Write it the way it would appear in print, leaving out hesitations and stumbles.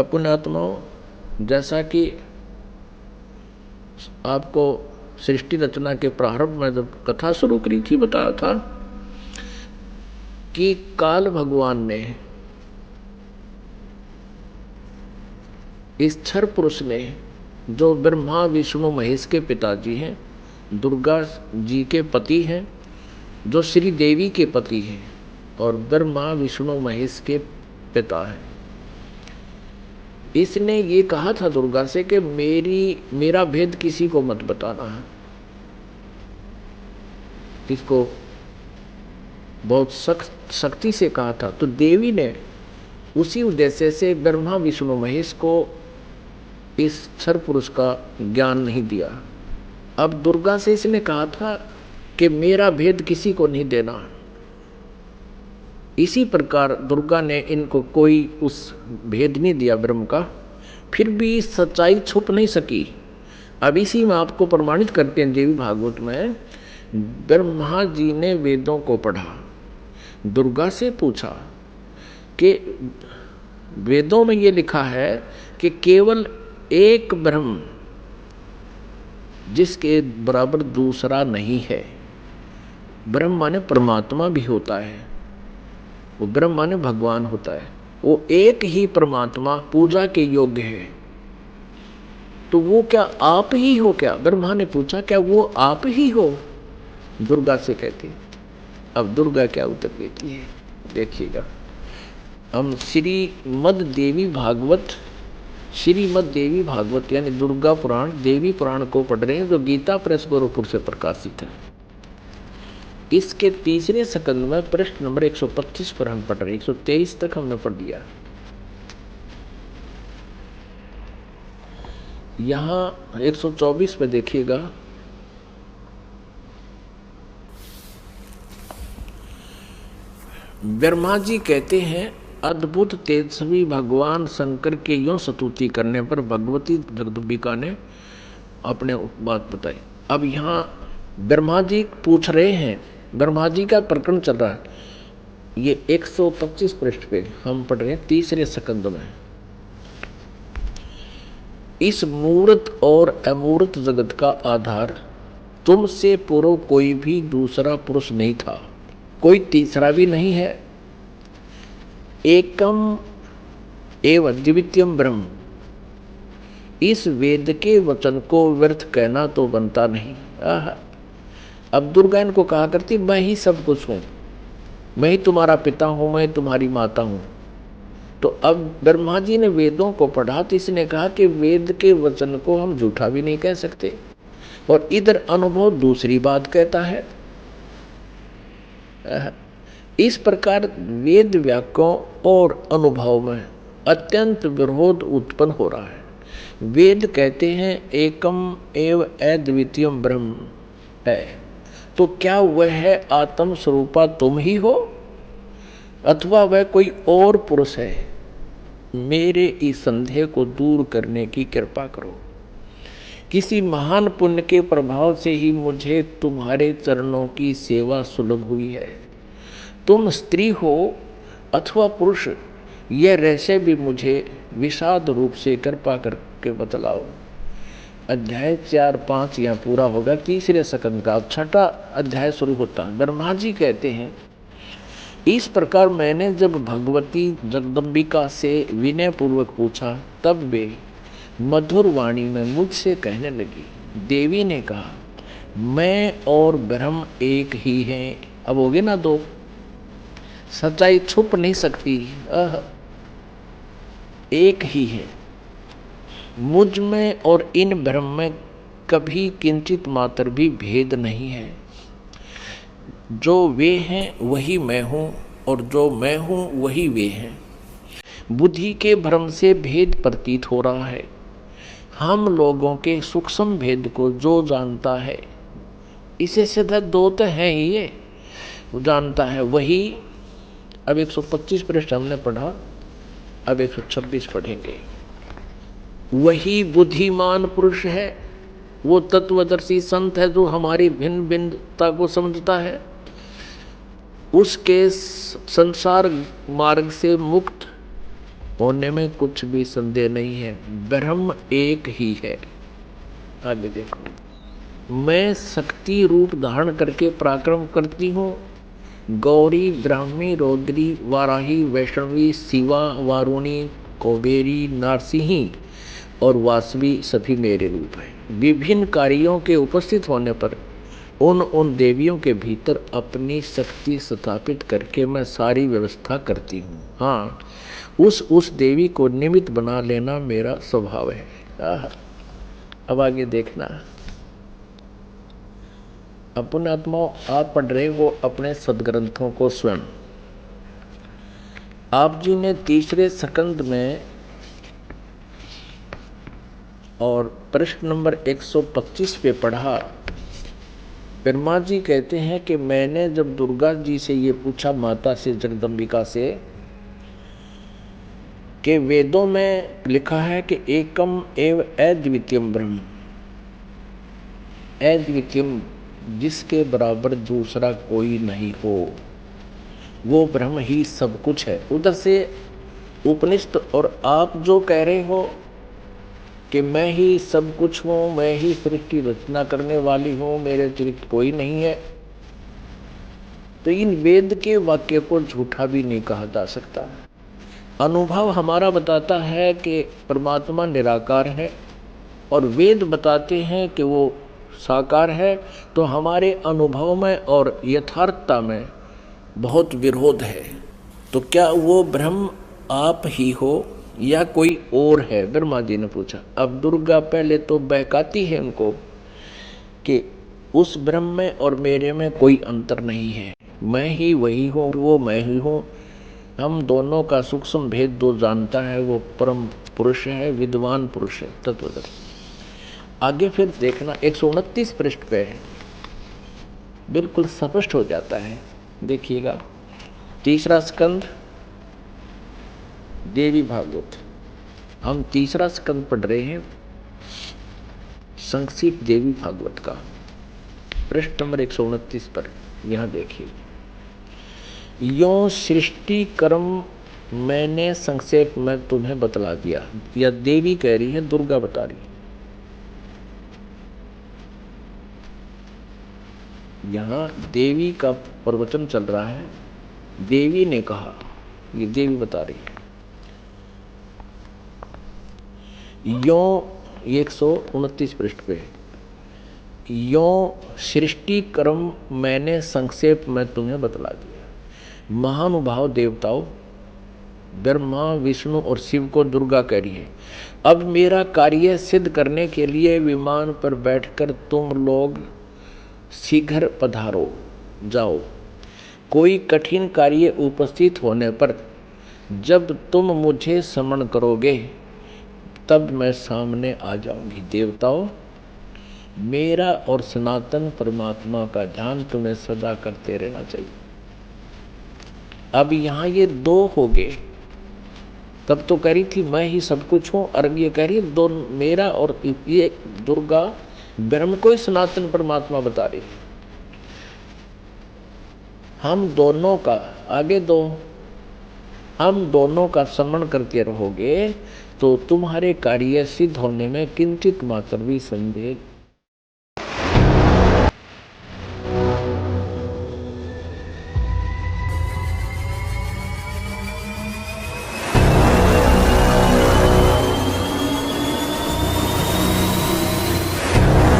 अपने आत्माओं, जैसा कि आपको सृष्टि रचना के प्रारंभ में जब कथा शुरू करी थी बताया था कि काल भगवान ने, इस क्षर पुरुष ने, जो ब्रह्मा विष्णु महेश के पिताजी हैं, दुर्गा जी के पति हैं, जो श्री देवी के पति हैं और ब्रह्मा विष्णु महेश के पिता हैं, इसने ये कहा था दुर्गा से कि मेरा भेद किसी को मत बताना है। इसको बहुत सख्त सख्ती से कहा था। तो देवी ने उसी उद्देश्य से ब्रह्मा विष्णु महेश को इस क्षर पुरुष का ज्ञान नहीं दिया। अब दुर्गा से इसने कहा था कि मेरा भेद किसी को नहीं देना। इसी प्रकार दुर्गा ने इनको कोई उस भेद नहीं दिया ब्रह्म का, फिर भी सच्चाई छुप नहीं सकी। अब इसी में आपको प्रमाणित करते हैं देवी भागवत में, ब्रह्मा जी ने वेदों को पढ़ा, दुर्गा से पूछा कि वेदों में ये लिखा है कि केवल एक ब्रह्म जिसके बराबर दूसरा नहीं है। ब्रह्म माने परमात्मा भी होता है, वो ब्रह्म माने भगवान होता है, वो एक ही परमात्मा पूजा के योग्य है। तो वो क्या आप ही हो क्या? ब्रह्मा ने पूछा, क्या वो आप ही हो? दुर्गा से कहती। अब दुर्गा क्या उत्तर देती है देखिएगा। हम श्रीमद् देवी भागवत यानी दुर्गा पुराण, देवी पुराण को पढ़ रहे हैं, जो गीता प्रेस गोरखपुर से प्रकाशित है। इसके तीसरे स्कंद में प्रश्न नंबर 125 पर हम पढ़ रहे हैं। 123 तक हमने पढ़ दिया। यहाँ 124 पे देखिएगा, ब्रह्मा जी कहते हैं, अद्भुत तेजस्वी भगवान शंकर के यूं स्तुति करने पर भगवती जगदम्बिका ने अपने बात बताई। अब यहाँ ब्रह्मा जी पूछ रहे हैं, ब्रह्मा जी का प्रकरण चल रहा है। ये 125 पृष्ठ पे हम पढ़ रहे हैं तीसरे स्कंद में। इस मूर्त और अमूर्त जगत का आधार तुमसे पूर्व कोई भी दूसरा पुरुष नहीं था, कोई तीसरा भी नहीं है। एकम एवं द्वितीयम ब्रह्म, इस वेद के वचन को व्यर्थ कहना तो बनता नहीं। अब दुर्गा इनको कहा करती, मैं ही सब कुछ हूं, मैं ही तुम्हारा पिता हूं, मैं तुम्हारी माता हूं। तो अब ब्रह्मा जी ने वेदों को पढ़ा तो इसने कहा कि वेद के वचन को हम झूठा भी नहीं कह सकते, और इधर अनुभव दूसरी बात कहता है। इस प्रकार वेद वाक्यों और अनुभव में अत्यंत विरोध उत्पन्न हो रहा है। वेद कहते हैं एकम एव अद्वितीयम ब्रह्म है, तो क्या वह है आत्म स्वरूपा तुम ही हो अथवा वह कोई और पुरुष है? मेरे इस संदेह को दूर करने की कृपा करो। किसी महान पुण्य के प्रभाव से ही मुझे तुम्हारे चरणों की सेवा सुलभ हुई है। तुम स्त्री हो अथवा पुरुष, यह रहस्य भी मुझे विषाद रूप से कृपा करके बतलाओ। अध्याय 4-5 यहाँ पूरा होगा। तीसरे स्कंद का छठा अध्याय शुरू होता है। ब्रह्मा जी कहते हैं, इस प्रकार मैंने जब भगवती जगदम्बिका से विनय पूर्वक पूछा, तब वे मधुर वाणी में मुझसे कहने लगी। देवी ने कहा, मैं और ब्रह्म एक ही हैं। अब होगे ना दो, सच्चाई छुप नहीं सकती, एक ही है। मुझ में और इन ब्रह्म में कभी किंचित मात्र भी भेद नहीं है। जो वे हैं वही मैं हूँ, और जो मैं हूँ वही वे हैं। बुद्धि के भ्रम से भेद प्रतीत हो रहा है। हम लोगों के सूक्ष्म भेद को जो जानता है, इसे सीधा दो तो है ही, ये जानता है वही। अब 125 पृष्ठ हमने पढ़ा, अब 126 पढ़ेंगे। वही बुद्धिमान पुरुष है, वो तत्वदर्शी संत है जो हमारी भिन्न भिन्नता को समझता है। उसके संसार मार्ग से मुक्त होने में कुछ भी संदेह नहीं है। ब्रह्म एक ही है। आगे देखो, मैं शक्ति रूप धारण करके पराक्रम करती हूँ। गौरी, ब्राह्मी, रौद्री, वाराही, वैष्णवी, शिवा, वारुणी, कुबेरी, नारसिंही और वासवी सभी मेरे रूप हैं। विभिन्न कार्यों के उपस्थित होने पर उन देवियों के भीतर अपनी शक्ति स्थापित करके मैं सारी व्यवस्था करती हूँ। हाँ, उस देवी को निमित्त बना लेना मेरा स्वभाव है। अब आगे देखना, अपने आत्माओं, आप पढ़ रहे हो अपने सदग्रंथों को स्वयं। आप जी ने तीसरे स्कंद में और प्रश्न नंबर 125 पे पढ़ा। ब्रह्मा जी कहते हैं कि मैंने जब दुर्गा जी से ये पूछा, माता से, जगदम्बिका से, कि वेदों में लिखा है कि एकम एव अद्वितीयम ब्रह्म, अद्वितीयम जिसके बराबर दूसरा कोई नहीं हो, वो ब्रह्म ही सब कुछ है। उधर से उपनिषद और आप जो कह रहे हो कि मैं ही सब कुछ हूँ, मैं ही सृष्टि रचना करने वाली हूँ, मेरे अतिरिक्त कोई नहीं है, तो इन वेद के वाक्य को झूठा भी नहीं कहा जा सकता। अनुभव हमारा बताता है कि परमात्मा निराकार है और वेद बताते हैं कि वो साकार है, तो हमारे अनुभव में और यथार्थता में बहुत विरोध है। तो क्या वो ब्रह्म आप ही हो या कोई और है? ब्रह्मा जी ने पूछा। अब दुर्गा पहले तो बहकाती है उनको कि उस ब्रह्म में और मेरे में कोई अंतर नहीं है, मैं ही वही हूँ, वो मैं ही हूँ। हम दोनों का सूक्ष्म भेद दो जानता है, वो परम पुरुष है, विद्वान पुरुष है, तत्वदर्शी। आगे फिर देखना 129 पृष्ठ पे बिल्कुल स्पष्ट हो जाता है। देखिएगा, तीसरा स्कंद देवी भागवत, हम तीसरा स्कंद पढ़ रहे हैं, संक्षिप्त देवी भागवत का, पृष्ठ नंबर 129 पर। यहां देखिए, यो सृष्टि कर्म मैंने संक्षेप में तुम्हें बतला दिया। यह देवी कह रही है, दुर्गा बता रही है। यहाँ देवी का प्रवचन चल रहा है, देवी ने कहा, ये देवी बता रही है। यो 129 पृष्ठ पे, यो सृष्टि कर्म मैंने संक्षेप में तुम्हें बतला दिया। महानुभाव देवताओं, ब्रह्मा, विष्णु और शिव को दुर्गा कह रही है, अब मेरा कार्य सिद्ध करने के लिए विमान पर बैठकर तुम लोग शीघ्र पधारो, जाओ। कोई कठिन कार्य उपस्थित होने पर जब तुम मुझे समन करोगे तब मैं सामने आ जाऊंगी। देवताओं, मेरा और सनातन परमात्मा का ध्यान तुम्हें सदा करते रहना चाहिए। अब यहाँ ये दो हो गए, तब तो कह रही थी मैं ही सब कुछ हूँ, और ये कह रही दो, मेरा और ये दुर्गा ब्रह्म को ही सनातन परमात्मा बता रही। हम दोनों का, आगे दो, हम दोनों का स्मरण करते रहोगे तो तुम्हारे कार्य सिद्ध होने में किंचित मात्र भी संदेह